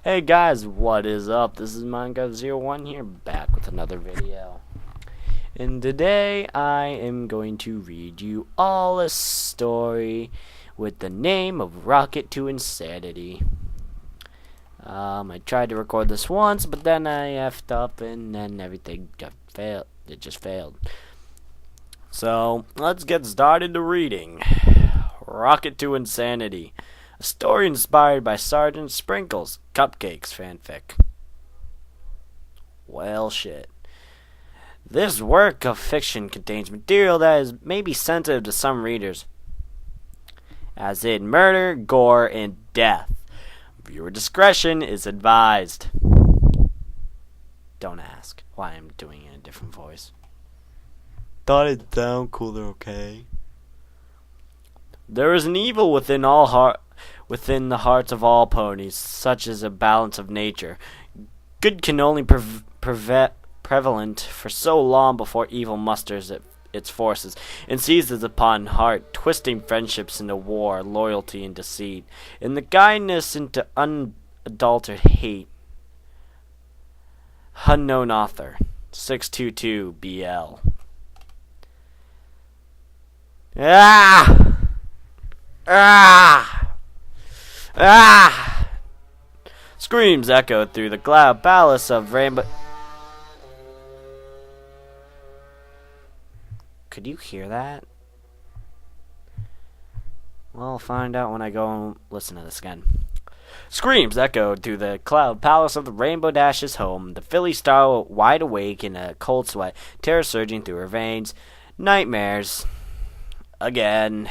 Hey guys, what is up? This is Minecraft01 here, back with another video. And today I am going to read you all a story with the name of Rocket to Insanity. I tried to record this once, but then I effed up and then everything got failed. It just failed. So, let's get started to reading. Rocket to Insanity. A story inspired by Sergeant Sprinkles' Cupcakes fanfic. Well, shit. This work of fiction contains material that is maybe sensitive to some readers, as in murder, gore, and death. Viewer discretion is advised. Don't ask why I'm doing it in a different voice. Thought it'd sound cooler, okay? There is an evil within the hearts of all ponies, such as a balance of nature. Good can only prevalent for so long before evil musters its forces and seizes upon heart, twisting friendships into war, loyalty into deceit, and the kindness into unadulterated hate. Unknown author, 622 BL. Ah! Ah! Ah! Screams echoed through the cloud palace of Rainbow. Could you hear that? Well, I'll find out when I go and listen to this again. Screams echoed through the cloud palace of the Rainbow Dash's home, the filly star wide awake in a cold sweat, terror surging through her veins. Nightmares. Again.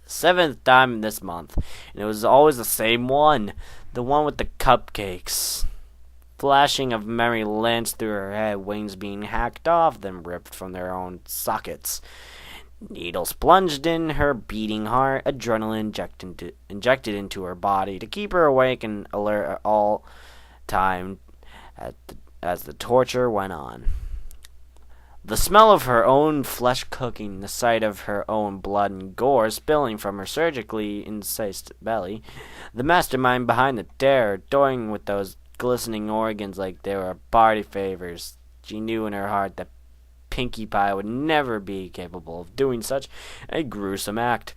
7th time this month, and it was always the same one. The one with the cupcakes. Flashing of memory lanced through her head, wings being hacked off, then ripped from their own sockets. Needles plunged in her beating heart, adrenaline injected into her body to keep her awake and alert at all time as the torture went on. The smell of her own flesh cooking, the sight of her own blood and gore spilling from her surgically incised belly, the mastermind behind the terror, toying with those glistening organs like they were party favors. She knew in her heart that Pinkie Pie would never be capable of doing such a gruesome act.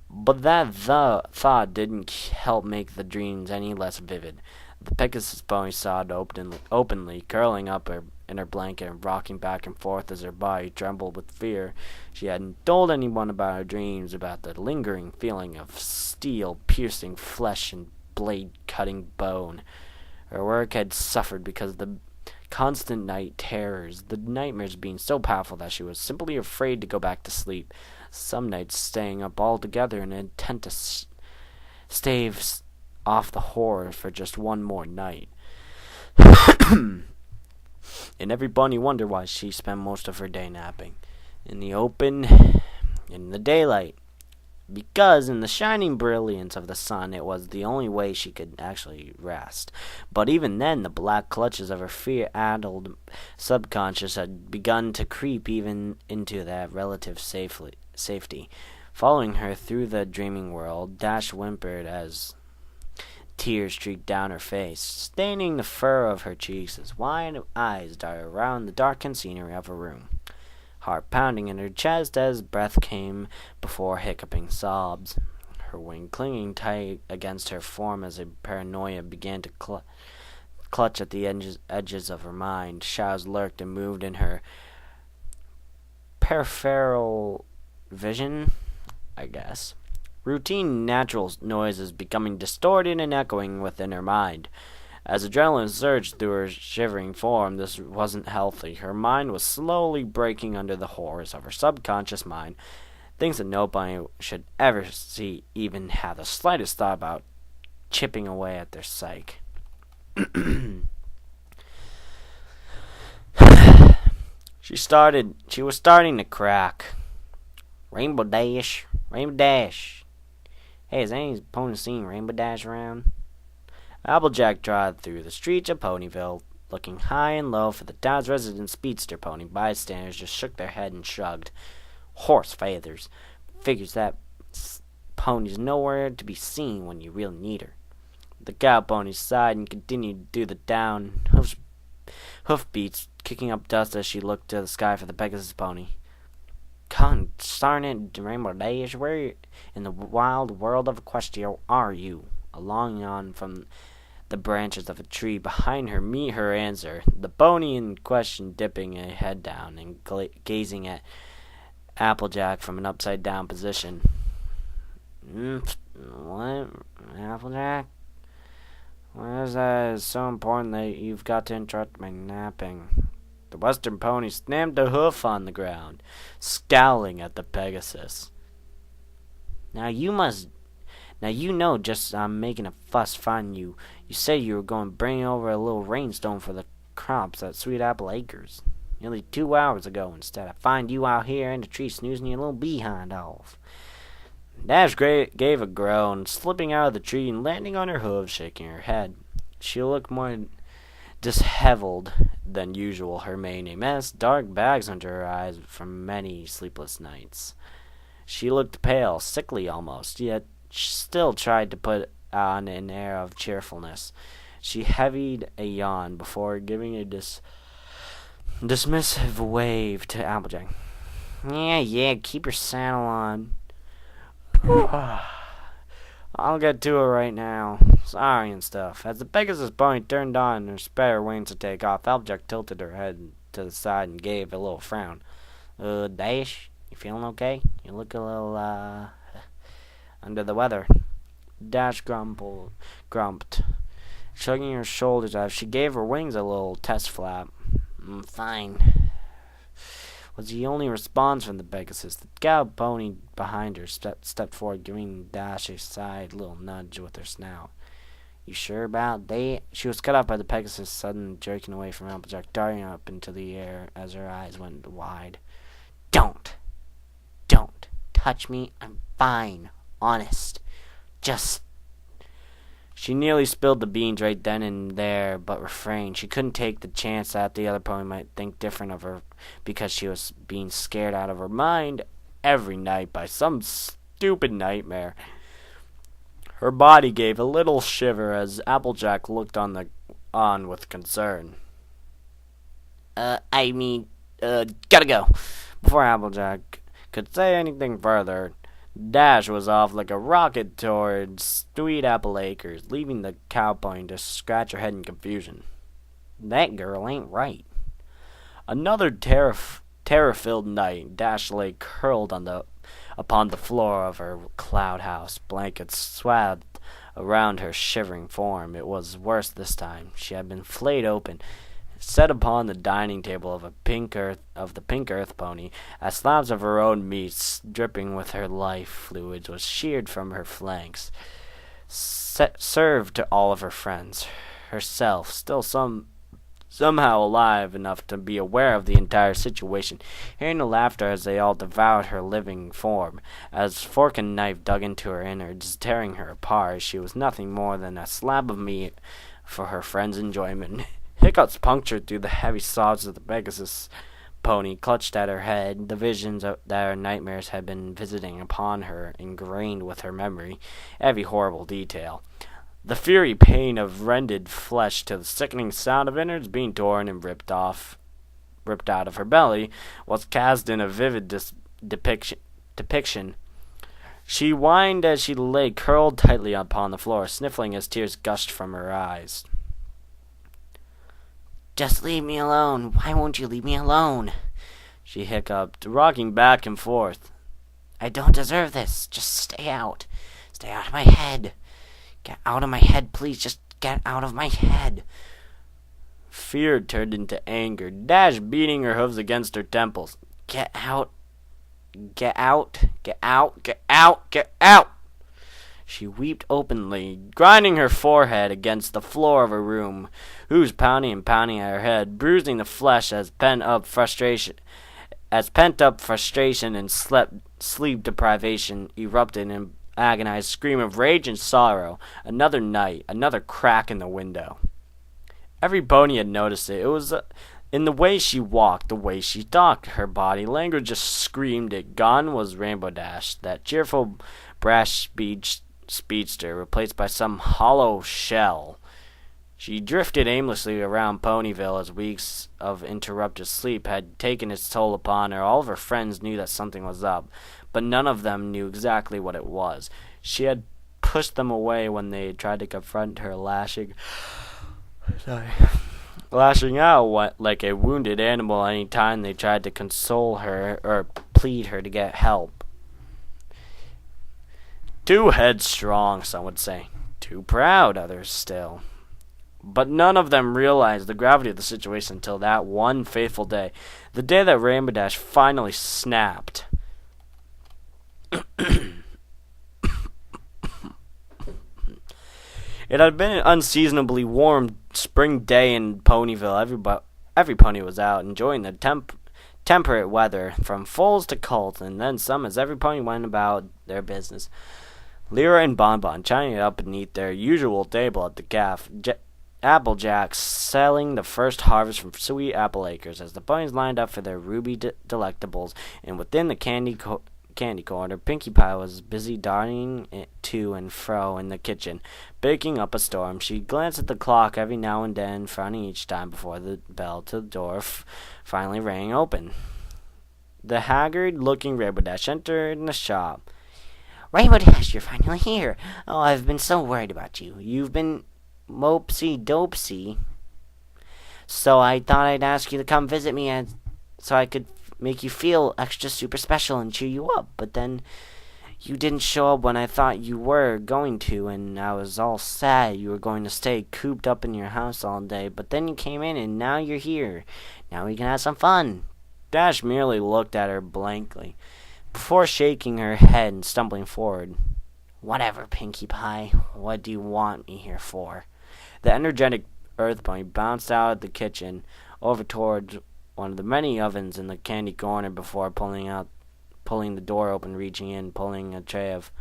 But that thought didn't help make the dreams any less vivid. The Pegasus pony sobbed openly, curling up in her blanket and rocking back and forth as her body trembled with fear. She hadn't told anyone about her dreams, about the lingering feeling of steel piercing flesh and blade cutting bone. Her work had suffered because of the constant night terrors, the nightmares being so powerful that she was simply afraid to go back to sleep, some nights staying up altogether in an intent to stave off the horror for just one more night. And every bunny wondered why she spent most of her day napping in the open, in the daylight, because in the shining brilliance of the sun it was the only way she could actually rest. But even then the black clutches of her fear-addled subconscious had begun to creep even into that relative safety. Following her through the dreaming world, Dash whimpered as tears streaked down her face, staining the fur of her cheeks as wide eyes darted around the darkened scenery of her room, heart pounding in her chest as breath came before hiccuping sobs, her wing clinging tight against her form as a paranoia began to clutch at the edges of her mind. Shadows lurked and moved in her peripheral vision, I guess. Routine natural noises becoming distorted and echoing within her mind. As adrenaline surged through her shivering form, this wasn't healthy. Her mind was slowly breaking under the horrors of her subconscious mind, things that nobody should ever see, even have the slightest thought about chipping away at their psyche. She was starting to crack. Rainbow Dash. Rainbow Dash. Hey, has any pony seen Rainbow Dash around? Applejack trotted through the streets of Ponyville, looking high and low for the town's resident speedster pony. Bystanders just shook their head and shrugged. Horse feathers. Figures that pony's nowhere to be seen when you really need her. The cow pony sighed and continued to do the down hoofbeats, kicking up dust as she looked to the sky for the Pegasus pony. Darn it, Rainbow Dash, where in the wild world of Equestria are you? A longing on from the branches of a tree behind her meet her answer, the pony in question dipping a head down and gazing at Applejack from an upside-down position. What? Applejack? Why is that so important that you've got to interrupt my napping? The western pony stamped a hoof on the ground, scowling at the Pegasus. Now you know just I'm making a fuss finding you. You said you were going to bring over a little rainstone for the crops at Sweet Apple Acres. Nearly 2 hours ago. Instead, I find you out here in the tree snoozing your little behind off. Dash gave a groan, slipping out of the tree and landing on her hooves, shaking her head. She looked more disheveled than usual, her mane a mess, dark bags under her eyes from many sleepless nights. She looked pale, sickly almost, yet still tried to put on an air of cheerfulness. She heaved a yawn before giving a dismissive wave to Applejack. Yeah, keep your saddle on. I'll get to it right now. Sorry and stuff. As the Pegasus pony turned on her spare wings to take off, Applejack tilted her head to the side and gave a little frown. Dash, you feeling okay? You look a little, under the weather. Dash grumped, shrugging her shoulders as she gave her wings a little test flap. Fine, was the only response from the Pegasus. The cow pony behind her stepped forward, giving Dash a side little nudge with her snout. You sure about that? She was cut off by the Pegasus' sudden jerking away from Applejack, darting up into the air as her eyes went wide. Don't touch me. I'm fine. Honest. She nearly spilled the beans right then and there, but refrained. She couldn't take the chance that the other pony might think different of her because she was being scared out of her mind every night by some stupid nightmare. Her body gave a little shiver as Applejack looked on with concern. Gotta go. Before Applejack could say anything further, Dash was off like a rocket towards Sweet Apple Acres, leaving the cow pony to scratch her head in confusion. That girl ain't right. Another terror-filled night. Dash lay curled upon the floor of her cloud house, blankets swathed around her shivering form. It was worse this time. She had been flayed open, set upon the dining table of the pink earth pony, as slabs of her own meat, dripping with her life fluids, was sheared from her flanks, served to all of her friends. Herself, still somehow alive enough to be aware of the entire situation, hearing the laughter as they all devoured her living form, as fork and knife dug into her innards, tearing her apart. She was nothing more than a slab of meat for her friends' enjoyment. Hiccups punctured through the heavy sobs of the Pegasus pony, clutched at her head. The visions that her nightmares had been visiting upon her, ingrained with her memory, every horrible detail. The fury pain of rended flesh to the sickening sound of innards being torn and ripped out of her belly was cast in a vivid depiction. She whined as she lay curled tightly upon the floor, sniffling as tears gushed from her eyes. Just leave me alone. Why won't you leave me alone? She hiccuped, rocking back and forth. I don't deserve this. Just stay out. Stay out of my head. Get out of my head, please. Just get out of my head. Fear turned into anger, Dash beating her hooves against her temples. Get out. Get out. Get out. Get out. Get out. She wept openly, grinding her forehead against the floor of her room, whose pounding and pounding at her head, bruising the flesh as pent-up frustration and sleep deprivation erupted in agonized scream of rage and sorrow. Another night, another crack in the window. Every pony had noticed it. It was in the way she walked, the way she talked. Her body language just screamed it. Gone was Rainbow Dash, that cheerful, brash speech speedster, replaced by some hollow shell. She drifted aimlessly around Ponyville as weeks of interrupted sleep had taken its toll upon her. All of her friends knew that something was up, but none of them knew exactly what it was. She had pushed them away when they tried to confront her, lashing out like a wounded animal any time they tried to console her or plead her to get help. Too headstrong, some would say. Too proud, others still. But none of them realized the gravity of the situation until that one fateful day, the day that Rainbow Dash finally snapped. It had been an unseasonably warm spring day in Ponyville. Every pony was out, enjoying the temperate weather, from foals to colts, and then some as every pony went about their business. Lyra and Bonbon chining up beneath their usual table at the cafe. Applejack selling the first harvest from sweet apple acres as the ponies lined up for their ruby delectables, and within the candy corner, Pinkie Pie was busy darting to and fro in the kitchen, baking up a storm. She glanced at the clock every now and then, frowning each time before the bell to the door finally rang open. The haggard-looking Rainbow Dash entered the shop. "Rainbow Dash, you're finally here. Oh, I've been so worried about you. You've been mopsy-dopsy. So I thought I'd ask you to come visit me so I could make you feel extra super special and cheer you up. But then you didn't show up when I thought you were going to, and I was all sad you were going to stay cooped up in your house all day. But then you came in, and now you're here. Now we can have some fun." Dash merely looked at her blankly, before shaking her head and stumbling forward. "Whatever, Pinkie Pie. What do you want me here for?" The energetic Earth Pony bounced out of the kitchen over towards one of the many ovens in the candy corner before pulling the door open, reaching in, pulling a tray of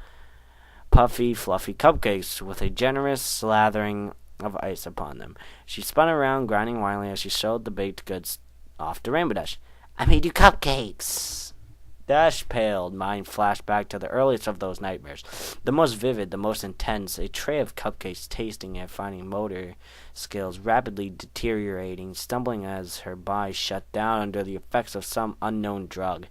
puffy, fluffy cupcakes with a generous slathering of ice upon them. She spun around, grinding wildly as she showed the baked goods off to Rainbow Dash. "I made you cupcakes." Dash paled. Mind flashed back to the earliest of those nightmares, the most vivid, the most intense. A tray of cupcakes, tasting and finding motor skills rapidly deteriorating, stumbling as her body shut down under the effects of some unknown drug.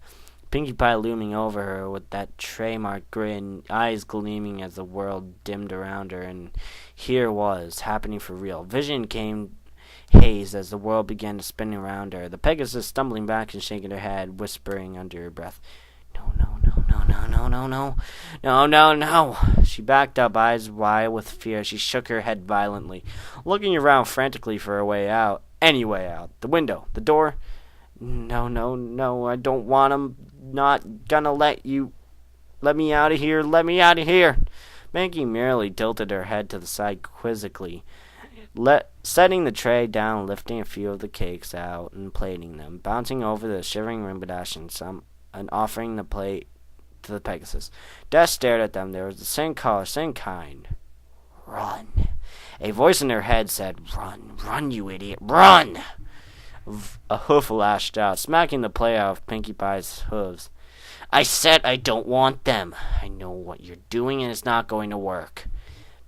Pinkie Pie looming over her with that trademark grin, eyes gleaming as the world dimmed around her, and here was, happening for real. Vision came hazed as the world began to spin around her. The Pegasus stumbling back and shaking her head, whispering under her breath, "No, no, no, no, no, no, no, no, no, no, no." She backed up, eyes wide with fear. She shook her head violently, looking around frantically for a way out. Any way out. The window. The door. "No, no, no, I don't want 'em. Not gonna let me out of here. Let me out of here." Pinkie merely tilted her head to the side quizzically, setting the tray down, lifting a few of the cakes out and plating them, bouncing over the shivering Rainbow Dash and offering the plate to the Pegasus. Dash stared at them. There was the same color, same kind. "Run." A voice in her head said, "Run, run, you idiot, run!" A hoof lashed out, smacking the plate out of Pinkie Pie's hooves. "I said I don't want them. I know what you're doing, and it's not going to work."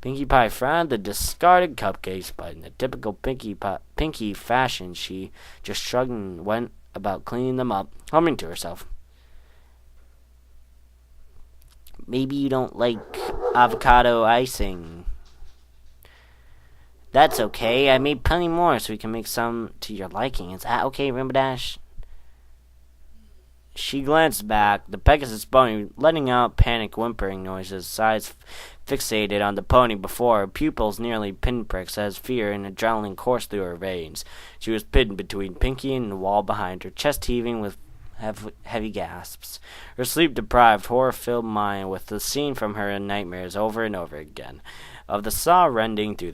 Pinkie Pie frowned the discarded cupcakes, but in the typical Pinkie fashion, she just shrugged and went about cleaning them up, humming to herself. "Maybe you don't like avocado icing. That's okay. I made plenty more, so we can make some to your liking. Is that okay, Rainbow Dash?" She glanced back, the Pegasus pony letting out panic whimpering noises, eyes fixated on the pony before her, pupils nearly pinpricks as fear and adrenaline coursed through her veins. She was pinned between Pinkie and the wall behind her, chest heaving with heavy gasps, her sleep-deprived, horror-filled mind with the scene from her nightmares over and over again, of the saw rending through